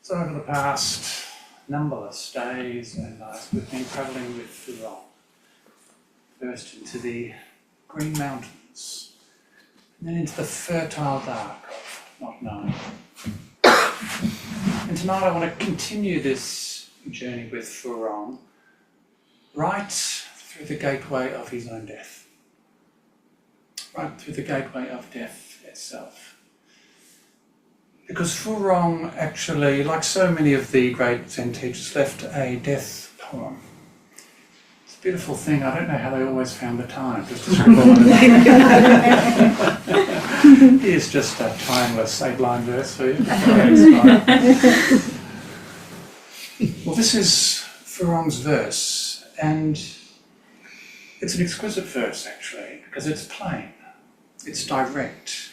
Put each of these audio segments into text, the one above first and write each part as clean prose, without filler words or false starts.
So over the past numberless days and nights, we've been travelling with Furong, first into the Green Mountains, and then into the fertile dark of not knowing. And tonight I want to continue this journey with Furong right through the gateway of his own death, right through the gateway of death itself. Because Furong actually, like so many of the great Zen teachers, left a death poem. It's a beautiful thing. I don't know how they always found the time just to scribble on it. Here's just a timeless 8-line verse for you. Well, this is Furong's verse, and it's an exquisite verse actually, because it's plain, it's direct,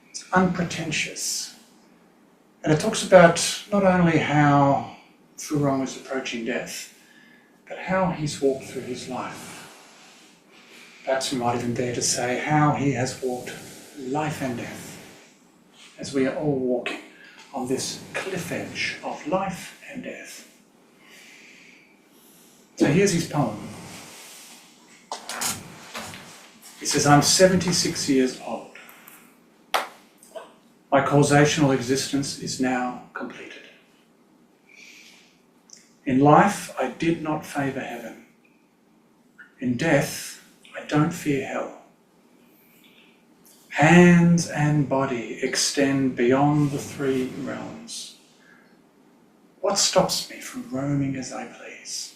it's unpretentious. And it talks about not only how Furong is approaching death, but how he's walked through his life. Perhaps we might even dare to say how he has walked life and death, as we are all walking on this cliff edge of life and death. So here's his poem. He says, I'm 76 years old. My causational existence is now completed. In life, I did not favour heaven. In death, I don't fear hell. Hands and body extend beyond the 3 realms. What stops me from roaming as I please?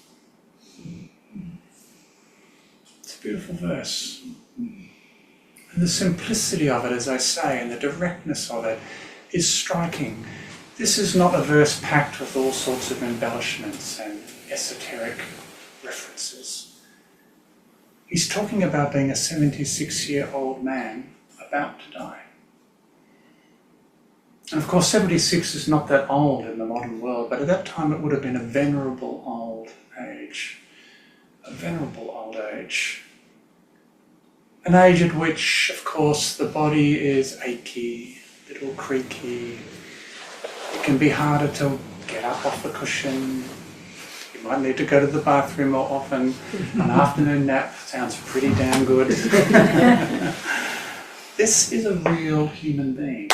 It's a beautiful verse. And the simplicity of it, as I say, and the directness of it is striking. This is not a verse packed with all sorts of embellishments and esoteric references. He's talking about being a 76-year-old man about to die. And of course, 76 is not that old in the modern world, but at that time it would have been a venerable old age. A venerable old age. An age at which, of course, the body is achy, a little creaky. It can be harder to get up off the cushion. You might need to go to the bathroom more often. An afternoon nap sounds pretty damn good. This is a real human being.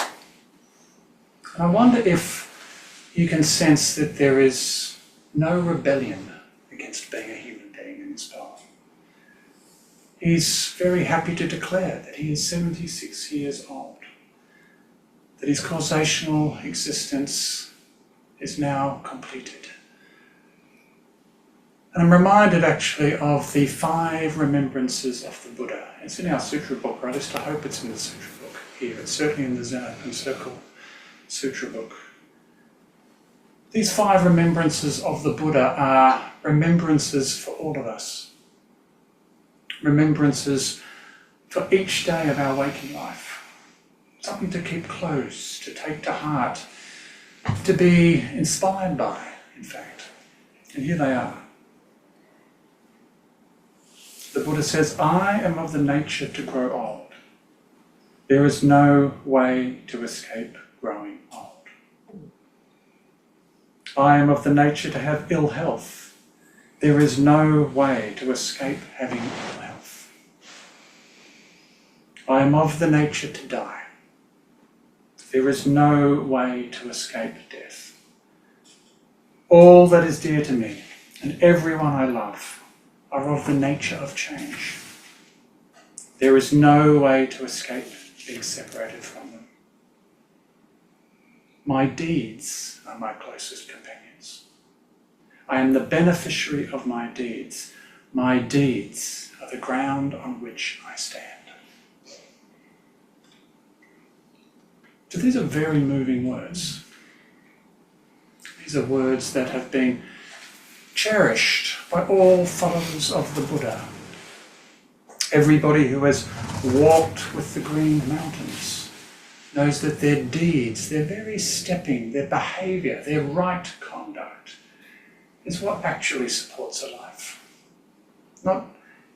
And I wonder if you can sense that there is no rebellion against being a human being in this poem. He's very happy to declare that he is 76 years old, that his causational existence is now completed. And I'm reminded actually of the 5 remembrances of the Buddha. It's in our sutra book, or at least I hope it's in the sutra book here. It's certainly in the Zen Open Circle sutra book. These 5 remembrances of the Buddha are remembrances for all of us. Remembrances for each day of our waking life. Something to keep close, to take to heart, to be inspired by, in fact. And here they are. The Buddha says, I am of the nature to grow old. There is no way to escape growing old. I am of the nature to have ill health. There is no way to escape having ill health. I am of the nature to die. There is no way to escape death. All that is dear to me and everyone I love are of the nature of change. There is no way to escape being separated from them. My deeds are my closest companions. I am the beneficiary of my deeds. My deeds are the ground on which I stand. So these are very moving words. These are words that have been cherished by all followers of the Buddha. Everybody who has walked with the Green Mountains knows that their deeds, their very stepping, their behaviour, their right conduct is what actually supports a life. Not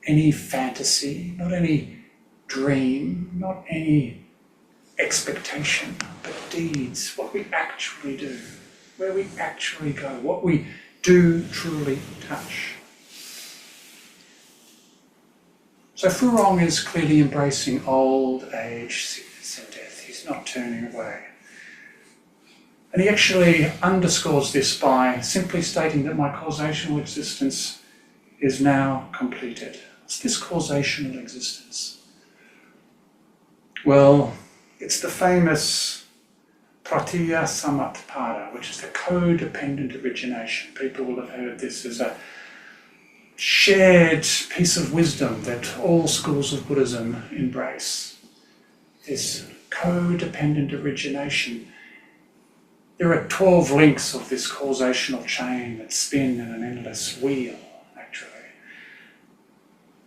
any fantasy, not any dream, not any expectation, but deeds, what we actually do. where we actually go, what we do truly touch. So Furong is clearly embracing old age, sickness and death. He's not turning away. And he actually underscores this by simply stating that my causational existence is now completed. What's this causational existence? Well, it's the famous pratya samatpada, which is the codependent origination. People will have heard this as a shared piece of wisdom that all schools of Buddhism embrace. This codependent origination. There are 12 links of this causational chain that spin in an endless wheel, actually.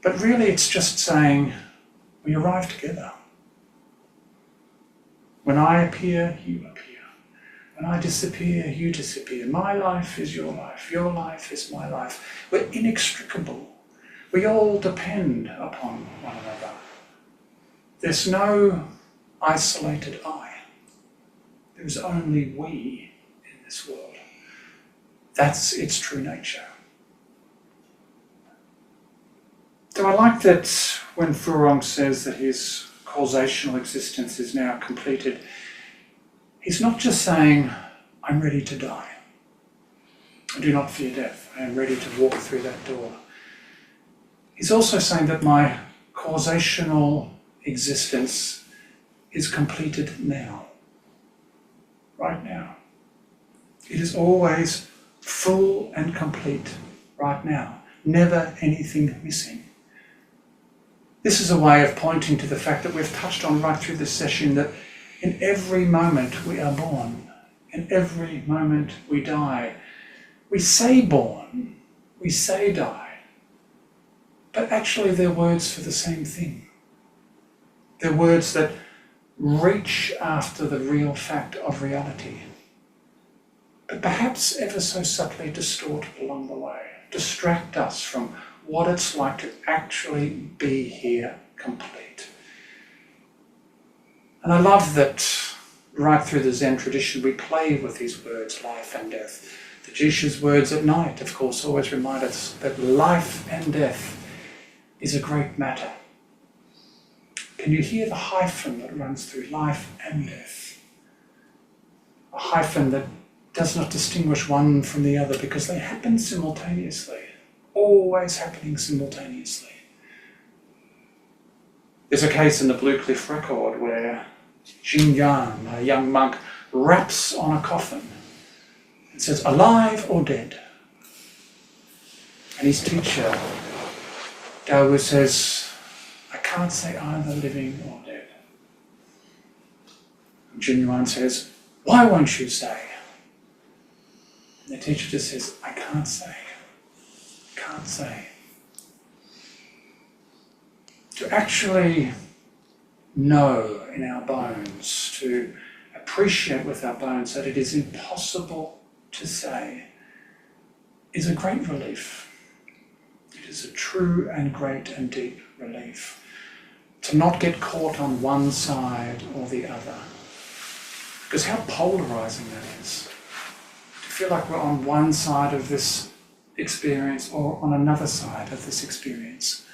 But really it's just saying, we arrive together. When I appear, you appear. When I disappear, you disappear. My life is your life is my life. We're inextricable. We all depend upon one another. There's no isolated I. There's only we in this world. That's its true nature. So I like that when Furong says that his causational existence is now completed, he's not just saying, I'm ready to die. I do not fear death. I am ready to walk through that door. He's also saying that my causational existence is completed now. Right now. It is always full and complete right now. Never anything missing. This is a way of pointing to the fact that we've touched on right through this session, that in every moment we are born. In every moment we die. We say born, we say die, but actually they're words for the same thing. They're words that reach after the real fact of reality, but perhaps ever so subtly distort it along the way, distract us from what it's like to actually be here complete. And I love that right through the Zen tradition we play with these words, life and death. The Jishu's words at night, of course, always remind us that life and death is a great matter. Can you hear the hyphen that runs through life and death? A hyphen that does not distinguish one from the other because they happen simultaneously, always happening simultaneously. There's a case in the Blue Cliff record where Jin Yan, a young monk, raps on a coffin and says, alive or dead? And his teacher, Daowu, says, I can't say either living or dead. And Jin Yuan says, why won't you say? And the teacher just says, I can't say. Can't say. To actually know in our bones, to appreciate with our bones that it is impossible to say, is a great relief. It is a true and great and deep relief. To not get caught on one side or the other. Because how polarizing that is. To feel like we're on one side of this experience or on another side of this experience.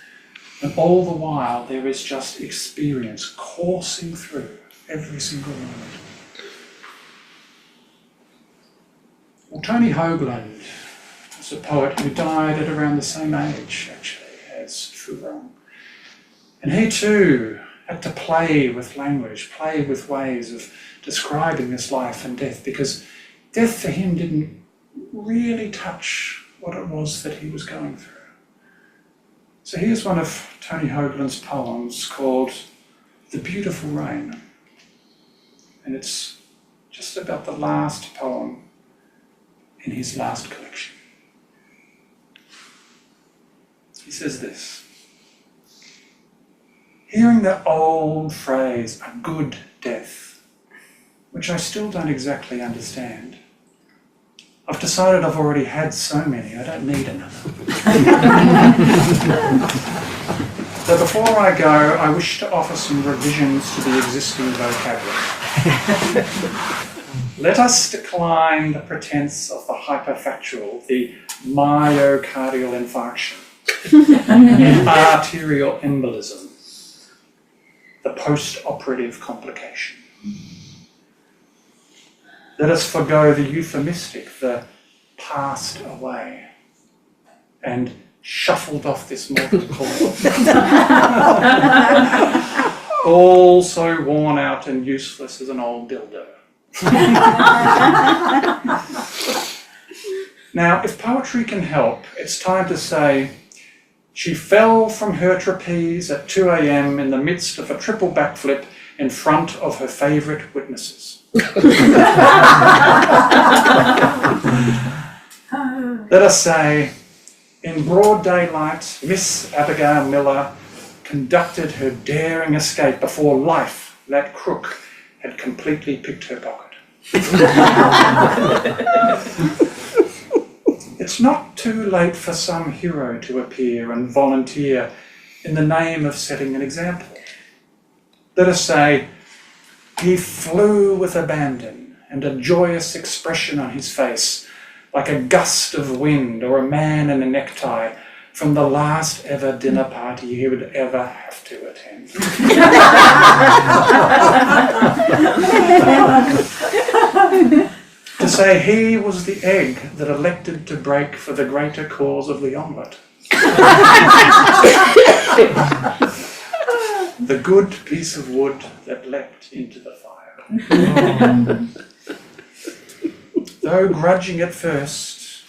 And all the while there is just experience coursing through every single moment. Well, Tony Hoagland was a poet who died at around the same age, actually, as Furong. And he too had to play with language, play with ways of describing this life and death, because death for him didn't really touch what it was that he was going through. So here's one of Tony Hoagland's poems called The Beautiful Rain. And it's just about the last poem in his last collection. He says this: hearing that old phrase, a good death, which I still don't exactly understand, I've decided I've already had so many, I don't need another. So before I go, I wish to offer some revisions to the existing vocabulary. let us decline the pretense of the hyperfactual, the myocardial infarction, the arterial embolism, the post-operative complication. Let us forgo the euphemistic, the passed away, and shuffled off this mortal coil. All so worn out and useless as an old dildo. Now, if poetry can help, it's time to say, she fell from her trapeze at 2 a.m. in the midst of a triple backflip in front of her favourite witnesses. Let us say, in broad daylight, Miss Abigail Miller conducted her daring escape before life, that crook, had completely picked her pocket. It's not too late for some hero to appear and volunteer in the name of setting an example. Let us say, he flew with abandon and a joyous expression on his face, like a gust of wind or a man in a necktie from the last ever dinner party he would ever have to attend. To say he was the egg that elected to break for the greater cause of the omelette. The good piece of wood that leapt into the fire. Though grudging at first,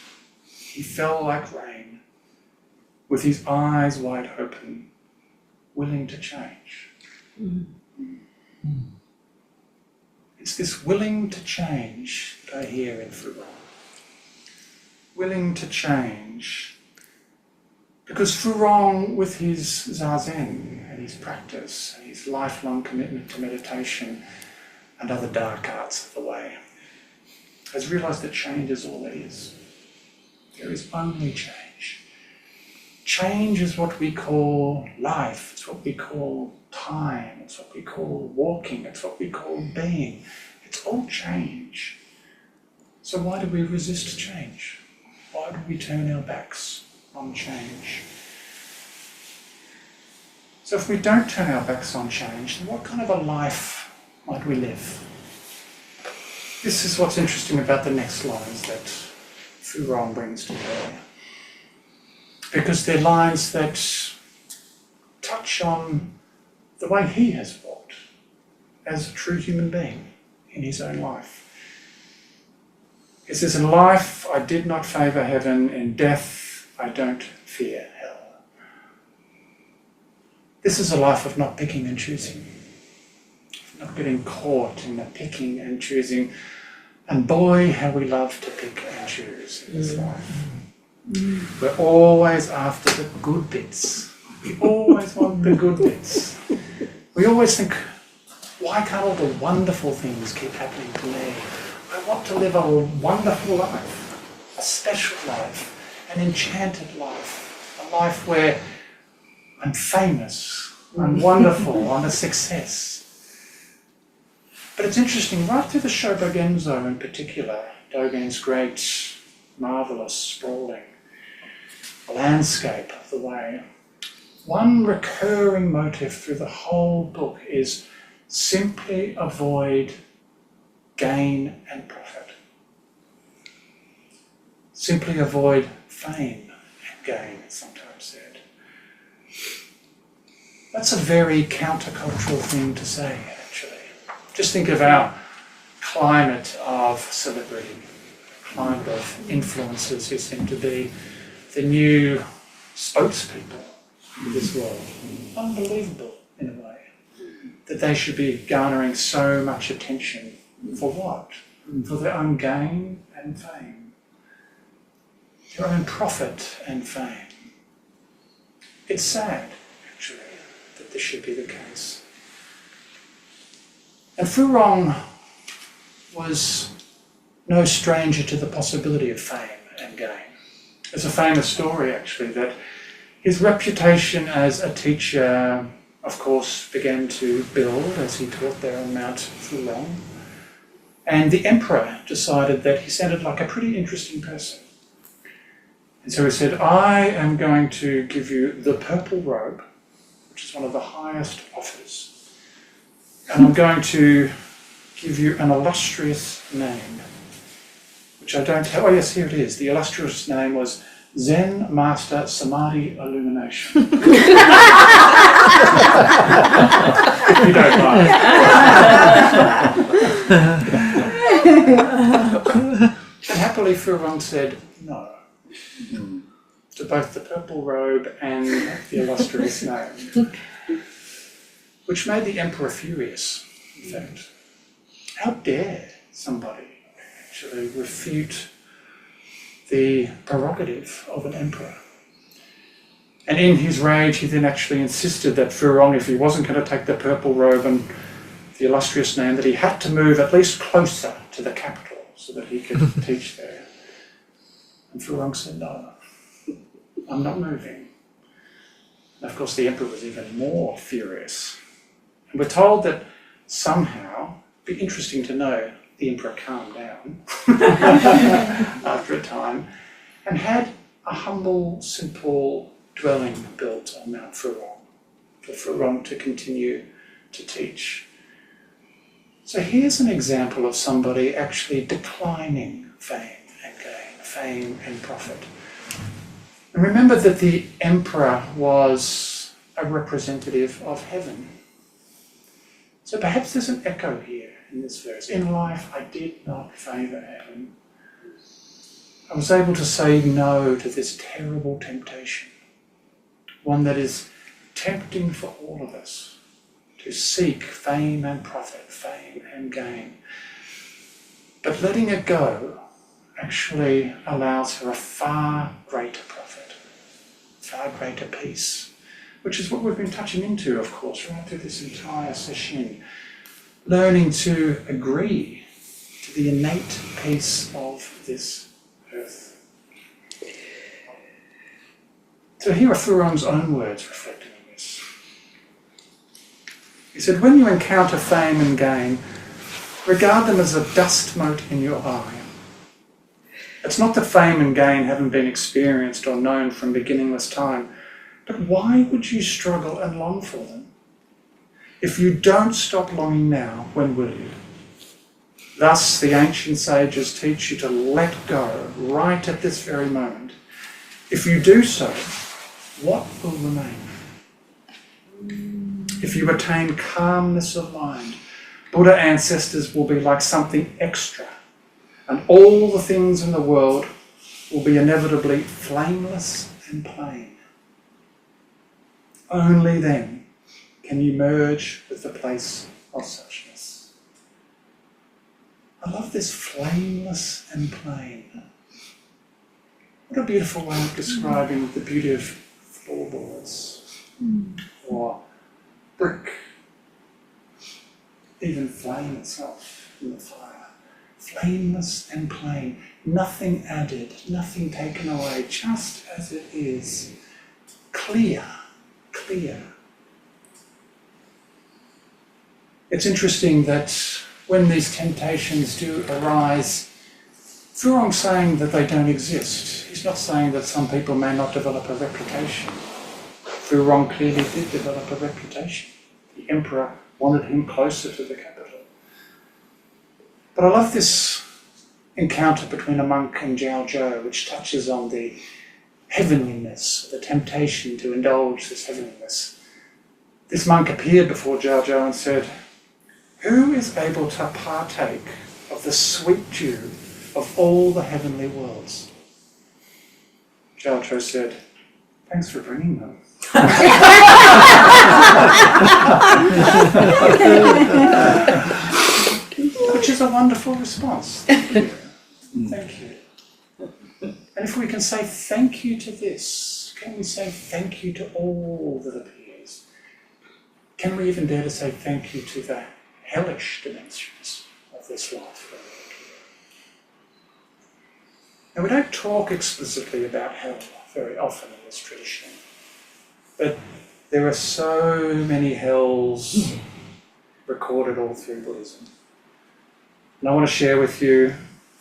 he fell like rain, with his eyes wide open, willing to change. It's this willing to change that I hear in Furong. Willing to change. Because Furong, with his zazen and his practice and his lifelong commitment to meditation and other dark arts of the way, has realised that change is all there is. There is only change. Change is what we call life, it's what we call time, it's what we call walking, it's what we call being. It's all change. So why do we resist change? Why do we turn our backs on change? So if we don't turn our backs on change, then what kind of a life might we live? This is what's interesting about the next lines that Furong brings to bear. Because they're lines that touch on the way he has walked as a true human being in his own life. He says, in life I did not favour heaven, in death I don't fear hell. This is a life of not picking and choosing, of not getting caught in the picking and choosing. And boy, how we love to pick and choose in this life. We're always after the good bits. We always want the good bits. We always think, why can't all the wonderful things keep happening to me? I want to live a wonderful life, a special life, an enchanted life, a life where I'm famous, I'm wonderful, I'm a success. But it's interesting, right through the Shobogenzo in particular, Dogen's great, marvellous, sprawling landscape of the way, one recurring motif through the whole book is simply avoid gain and profit. Simply avoid fame and gain, it's sometimes said. That's a very countercultural thing to say, actually. Just think of our climate of celebrity, climate of influencers who seem to be the new spokespeople in this world. Unbelievable, in a way, that they should be garnering so much attention. For what? For their own gain and fame. Their own profit and fame. It's sad, actually, that this should be the case. And Furong was no stranger to the possibility of fame and gain. There's a famous story, actually, that his reputation as a teacher, of course, began to build as he taught there on Mount Furong. And the emperor decided that he sounded like a pretty interesting person. And so he said, I am going to give you the purple robe, which is one of the highest offers. And I'm going to give you an illustrious name, which I don't have. Oh yes, here it is. The illustrious name was Zen Master Samadhi Illumination. If you don't mind. And happily Furong said no to both the purple robe and the illustrious name, which made the emperor furious, in fact. How dare somebody actually refute the prerogative of an emperor? And in his rage, he then actually insisted that Furong, if he wasn't going to take the purple robe and the illustrious name, that he had to move at least closer to the capital so that he could teach there. And Furong said, no, I'm not moving. And of course, the emperor was even more furious. And we're told that somehow, it'd be interesting to know, the emperor calmed down after a time and had a humble, simple dwelling built on Mount Furong for Furong to continue to teach. So here's an example of somebody actually declining fame and gain, fame and profit. And remember that the emperor was a representative of heaven. So perhaps there's an echo here in this verse. In life, I did not favour heaven. I was able to say no to this terrible temptation, one that is tempting for all of us to seek fame and profit, fame and gain. But letting it go actually allows for a far greater profit, far greater peace, which is what we've been touching into, of course, right through this entire session. Learning to agree to the innate peace of this earth. So here are Furong's own words reflecting on this. He said, when you encounter fame and gain, regard them as a dust mote in your eye. It's not that fame and gain haven't been experienced or known from beginningless time, but why would you struggle and long for them? If you don't stop longing now, when will you? Thus the ancient sages teach you to let go right at this very moment. If you do so, what will remain? If you attain calmness of mind, Buddha ancestors will be like something extra, and all the things in the world will be inevitably flameless and plain. Only then can you merge with the place of suchness. I love this flameless and plain. What a beautiful way of describing the beauty of floorboards or brick, even flame itself in the fire. Flameless and plain, nothing added, nothing taken away, just as it is. Clear. It's interesting that when these temptations do arise, Furong's saying that they don't exist. He's not saying that some people may not develop a reputation. Furong clearly did develop a reputation. The emperor wanted him closer to the capital. But I love this encounter between a monk and Jiao Zhou, which touches on the heavenliness, the temptation to indulge this heavenliness. This monk appeared before Jiao Zhou and said, who is able to partake of the sweet dew of all the heavenly worlds? Jiao Zhou said, thanks for bringing them. Which is a wonderful response. Thank you. Thank you. And if we can say thank you to this, can we say thank you to all that appears? Can we even dare to say thank you to the hellish dimensions of this life? Now, we don't talk explicitly about hell very often in this tradition, but there are so many hells recorded all through Buddhism. And I want to share with you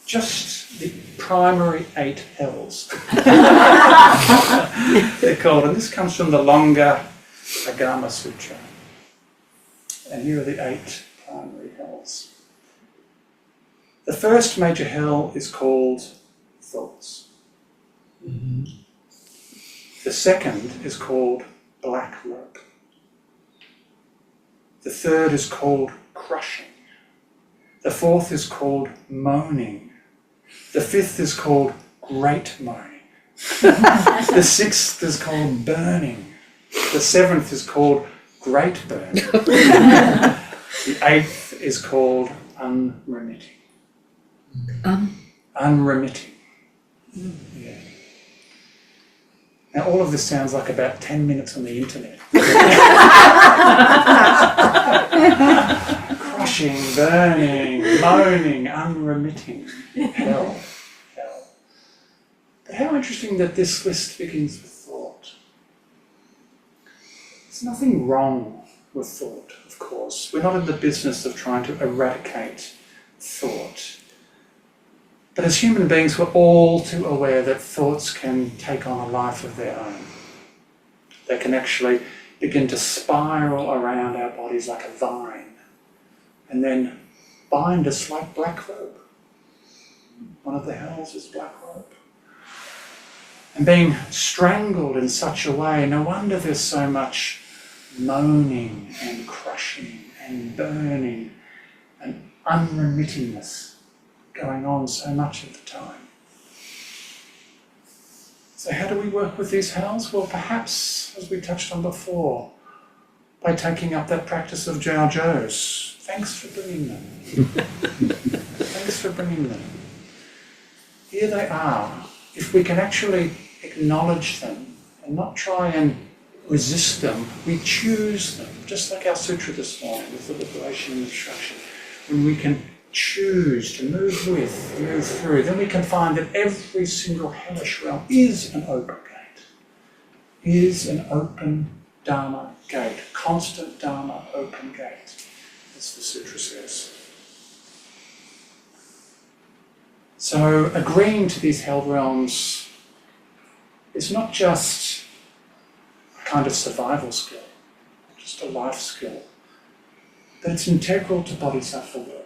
just the primary 8 hells. They're called, and this comes from the longer Agama Sutra. And here are the 8 primary hells. The first major hell is called thoughts. Mm-hmm. The second is called black rope. The third is called crushing. The fourth is called moaning. The fifth is called great moaning. The sixth is called burning. The seventh is called great burn. The eighth is called unremitting. Unremitting. Yeah. Now all of this sounds like about 10 minutes on the internet. Crushing, burning, moaning, unremitting. Hell. But how interesting that this list begins with thought. There's nothing wrong with thought, of course. We're not in the business of trying to eradicate thought. But as human beings, we're all too aware that thoughts can take on a life of their own. They can actually begin to spiral around our bodies like a vine and then bind us like black rope. One of the hells is black rope. And being strangled in such a way, no wonder there's so much moaning and crushing and burning and unremittingness going on so much of the time. So how do we work with these hells? Well, perhaps, as we touched on before, by taking up that practice of Teisho's. Thanks for bringing them. Thanks for bringing them. Here they are. If we can actually acknowledge them and not try and resist them, we choose them, just like our sutra this morning with the liberation and obstruction. When we can choose to move with, move through, then we can find that every single hellish realm is an open gate, is an open Dharma gate, constant Dharma open gate, as the sutra says. So agreeing to these hell realms is not just a kind of survival skill, just a life skill, but it's integral to bodhisattva work.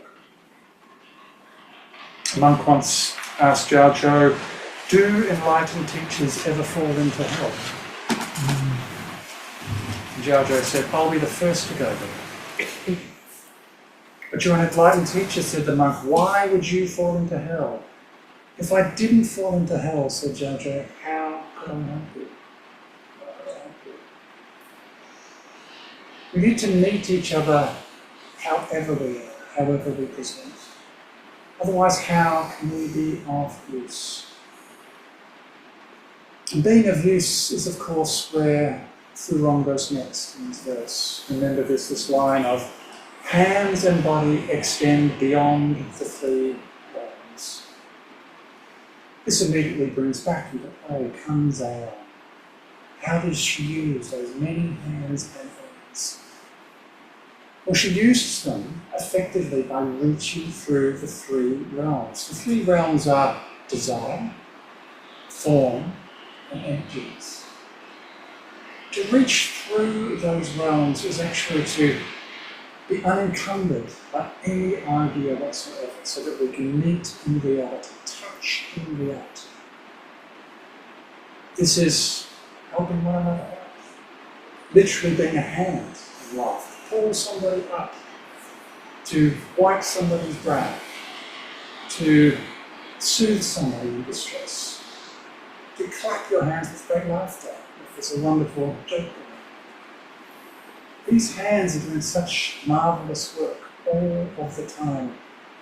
A monk once asked Teisho, do enlightened teachers ever fall into hell? And Teisho said, I'll be the first to go there. But you're an enlightened teacher, said the monk, why would you fall into hell? If I didn't fall into hell, said Teisho, how could I help you? We need to meet each other however we are, however we present. Otherwise, how can we be of use? And being of use is, of course, where Furong goes next in this verse. Remember this line of, hands and body extend beyond the 3 realms. This immediately brings back into play Kanzao. How did she use those many hands and arms? Well, she uses them effectively by reaching through the 3 realms. The 3 realms are desire, form, and emptiness. To reach through those realms is actually to be unencumbered by any idea whatsoever, so that we can meet in reality, touch in reality. This is helping one another out. Literally being a hand in life. Pull somebody up, to wipe somebody's brow, to soothe somebody in distress, to clap your hands with great laughter if there's a wonderful joke going on. These hands are doing such marvellous work all of the time,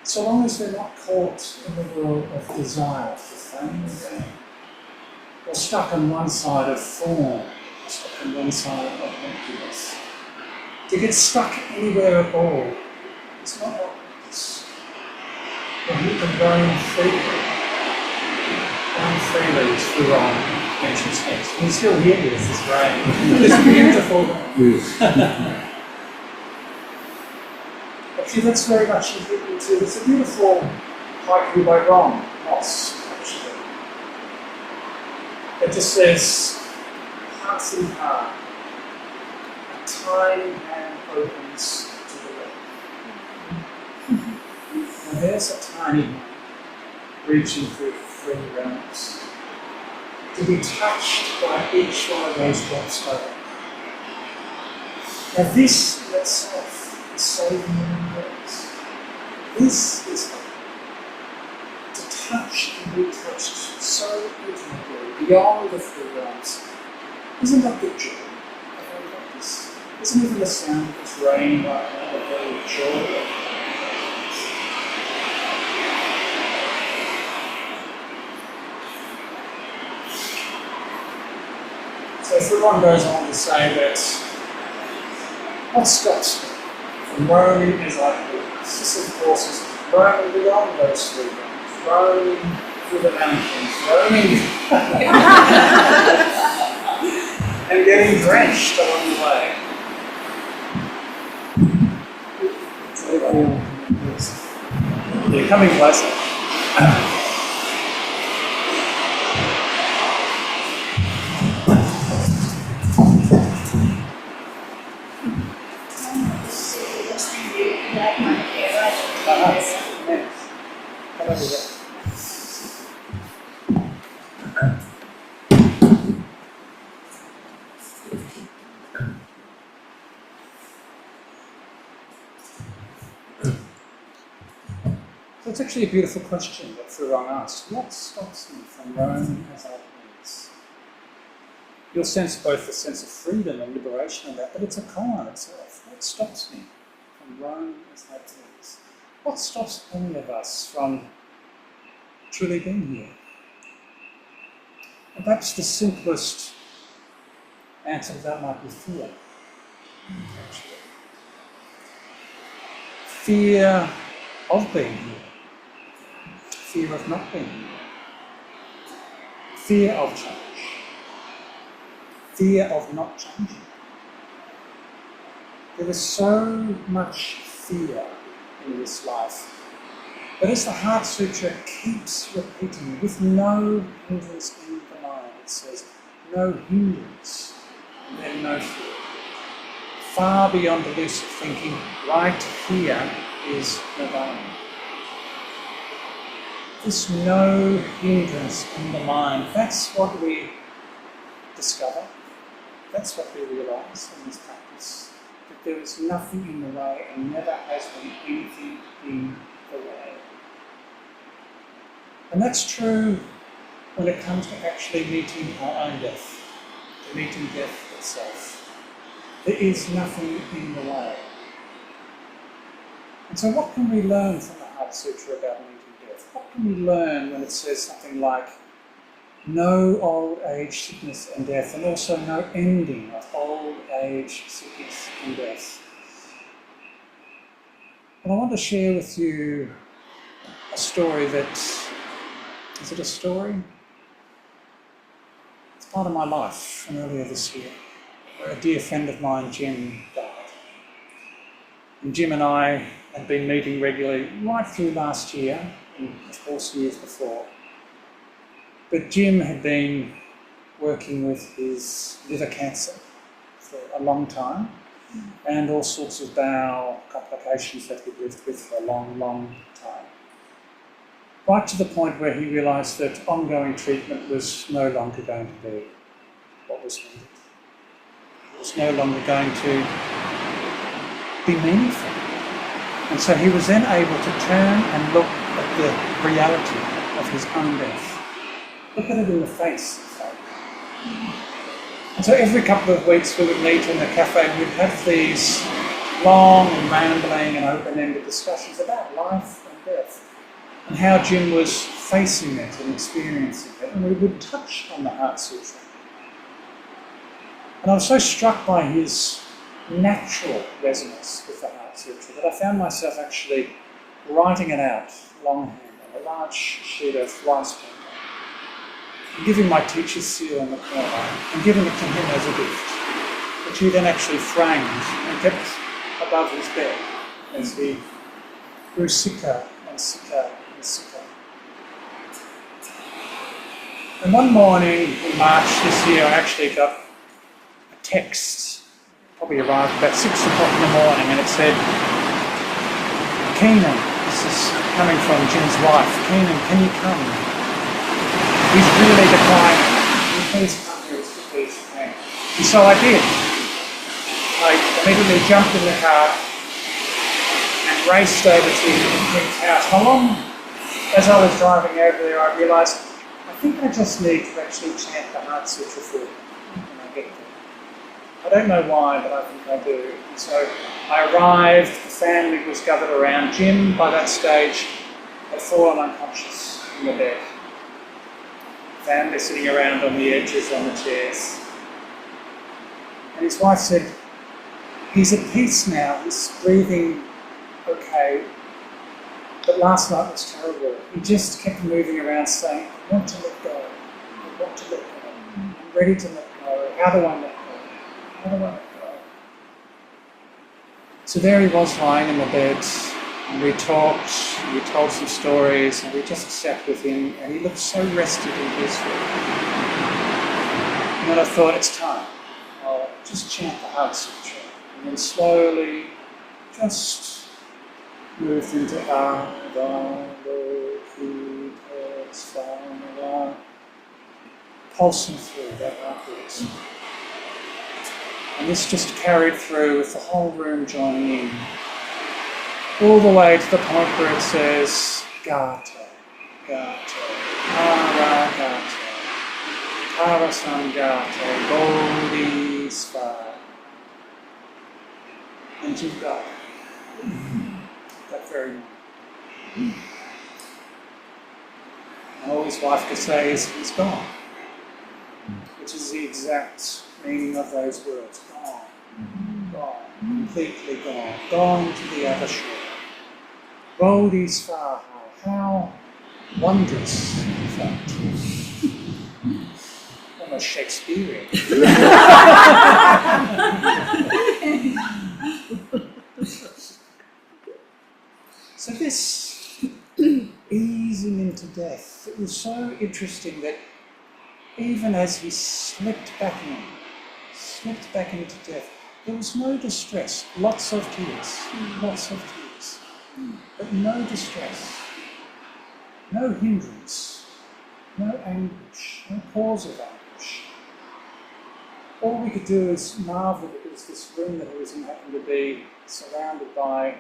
so long as they're not caught in the world of desire for fame and gain, or stuck on one side of form, or stuck on one side of emptiness. To get stuck anywhere at all, it's not like this. Well, you can roam freely is Furong mentions next. You can still hear this rain. It's beautiful rain. But Actually, that's very much into, it's a beautiful haiku by Ron Moss, actually. It just says, passing hard, a tiny hand opens to the left. And there's a tiny hand reaching through three realms to be touched by each one of those drops by them. Now this in itself is saving human beings. This is hope. To touch and be touched so intimately beyond the three realms. Isn't that the joy of this? Isn't even the sound of this rain right now the very joy of it? So everyone goes on to say that what stops me from roaming as I please? This of course is roaming beyond those three realms, roaming through the mountains, roaming and getting drenched along the way. You're coming closer. So it's actually a beautiful question that Furong asked. What stops me from roaming as I please? You'll sense both the sense of freedom and liberation in that, but it's a koan itself. What stops me from roaming as I please? What stops any of us from truly being here? And perhaps the simplest answer to that might be fear, actually. Fear of being here. Fear of not being here. Fear of change. Fear of not changing. There is so much fear in this life. But as the Heart Sutra keeps repeating, with no hindrance in the mind, it says, no hindrance, and then no fear. Far beyond elusive thinking, right here is Nirvana. This no hindrance in the mind, that's what we discover. That's what we realise in this practice. That there is nothing in the way and never has been anything in the way. And that's true when it comes to actually meeting our own death, to meeting death itself. There is nothing in the way. And so what can we learn from the Heart Sutra about meeting death? What can we learn when it says something like, no old age, sickness and death, and also no ending of old age, sickness and death? And I want to share with you a story that, is it a story? It's part of my life from earlier this year, where a dear friend of mine, Jim, died. And Jim and I had been meeting regularly right through last year, and of course years before. But Jim had been working with his liver cancer for a long time, and all sorts of bowel complications that he'd lived with for a long, long time. Right to the point where he realised that ongoing treatment was no longer going to be what was needed. It was no longer going to be meaningful. And so he was then able to turn and look at the reality of his own death. Look at it in the face, in fact. And so every couple of weeks we would meet in the cafe and we'd have these long and rambling and open-ended discussions about life and death and how Jim was facing it and experiencing it, and we would touch on the Heart Sutra. And I was so struck by his natural resonance with the Heart Sutra that I found myself actually writing it out longhand on a large sheet of rice paper, giving my teacher's seal in the corner and giving it to him as a gift, which he then actually framed and kept above his bed as he grew sicker and sicker and sicker. And one morning in March this year, I actually got a text, probably arrived about 6 o'clock in the morning, and it said, "Keenan," this is coming from Jim's wife, "Keenan, can you come? He's really declining. Can you please come here as quickly as you can?" And so I did. I immediately jumped in the car and raced over to Jim's house. As I was driving over there, I realised I think I just need to actually chant the Heart Sutra for him when I get there. I don't know why, but I think I do. And so I arrived, the family was gathered around. Jim, by that stage, had fallen unconscious in the bed. The family sitting around on the edges on the chairs. And his wife said, "He's at peace now, he's breathing okay, but last night was terrible. He just kept moving around saying, I want to let go, I want to let go, I'm ready to let go, how do I let go, how do I let go?" So there he was lying in the bed, and we talked, and we told some stories, and we just sat with him, and he looked so rested and peaceful. And then I thought, it's time. I'll just chant the Heart Sutra, and then slowly just moved into pulsing through that heartbeat. And this just carried through with the whole room joining in, all the way to the point where it says Gata, Gata, Para Gata, Parasangata, Bodhisattva. And you've got that very moment. And all his wife could say is, he's gone. Which is the exact meaning of those words. Gone. Gone. Completely gone. Gone to the other shore. Bodhisattva. How wondrous, in fact. Almost Shakespearean. So this easing into death, it was so interesting that even as he slipped back into death, there was no distress, lots of tears, but no distress, no hindrance, no anguish, no cause of anguish. All we could do is marvel because this room that he was in happened to be surrounded by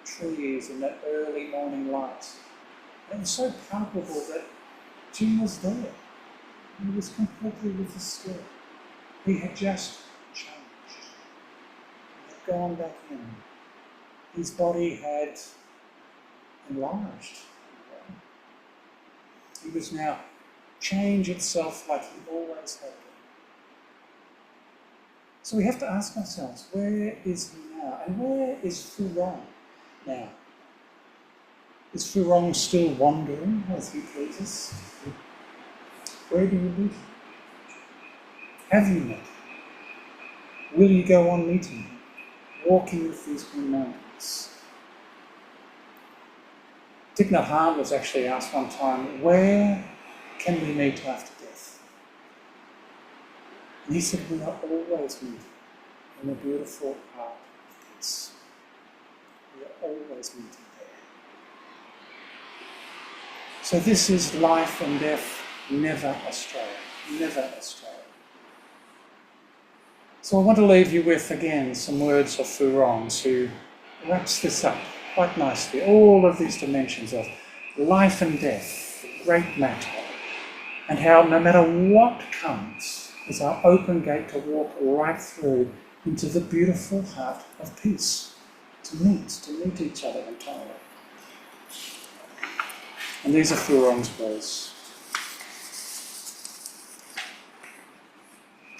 trees in that early morning light. And it was so palpable that Jim was there. He was completely with us still. He had just changed. He had gone back in. His body had enlarged. He was now change itself like he always had been. So we have to ask ourselves, where is he now? And where is Furong now? Is Furong still wandering as he pleases? Where do you meet him? Have you met him? Will you go on meeting him? Walking with these green mountains? Thich Nhat Hanh was actually asked one time, where can we meet after death? And he said, we are always meeting in the beautiful heart of peace. We are always meeting there. So this is life and death, never astray, never astray. So I want to leave you with, again, some words of Furong's, who wraps this up quite nicely. All of these dimensions of life and death, the great matter, and how no matter what comes, is our open gate to walk right through into the beautiful heart of peace, to meet each other entirely. And these are Furong's words.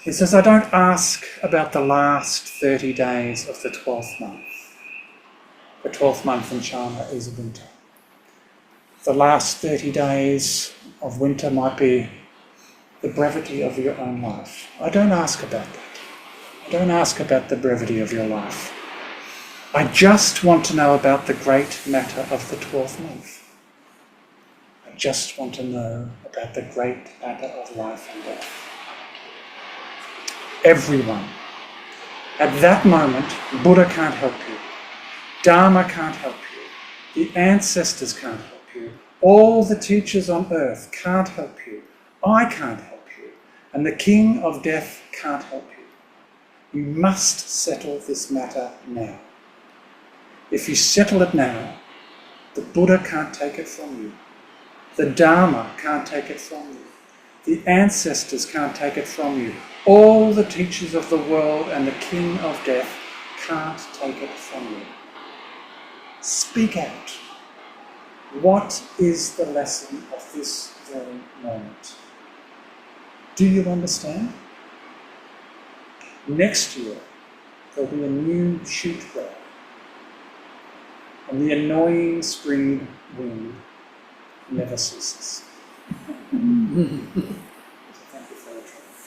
He says, I don't ask about the last 30 days of the 12th month. The 12th month in China is winter. The last 30 days of winter might be the brevity of your own life. I don't ask about that. I don't ask about the brevity of your life. I just want to know about the great matter of the 12th month. I just want to know about the great matter of life and death. Everyone. At that moment, Buddha can't help you. Dharma can't help you. The ancestors can't help you. All the teachers on earth can't help you. I can't help you. And the King of Death can't help you. You must settle this matter now. If you settle it now, the Buddha can't take it from you. The Dharma can't take it from you. The ancestors can't take it from you. All the teachers of the world and the King of Death can't take it from you. Speak out. What is the lesson of this very moment? Do you understand? Next year, there'll be a new shoot grow, and the annoying spring wind never ceases. Thank you for your time.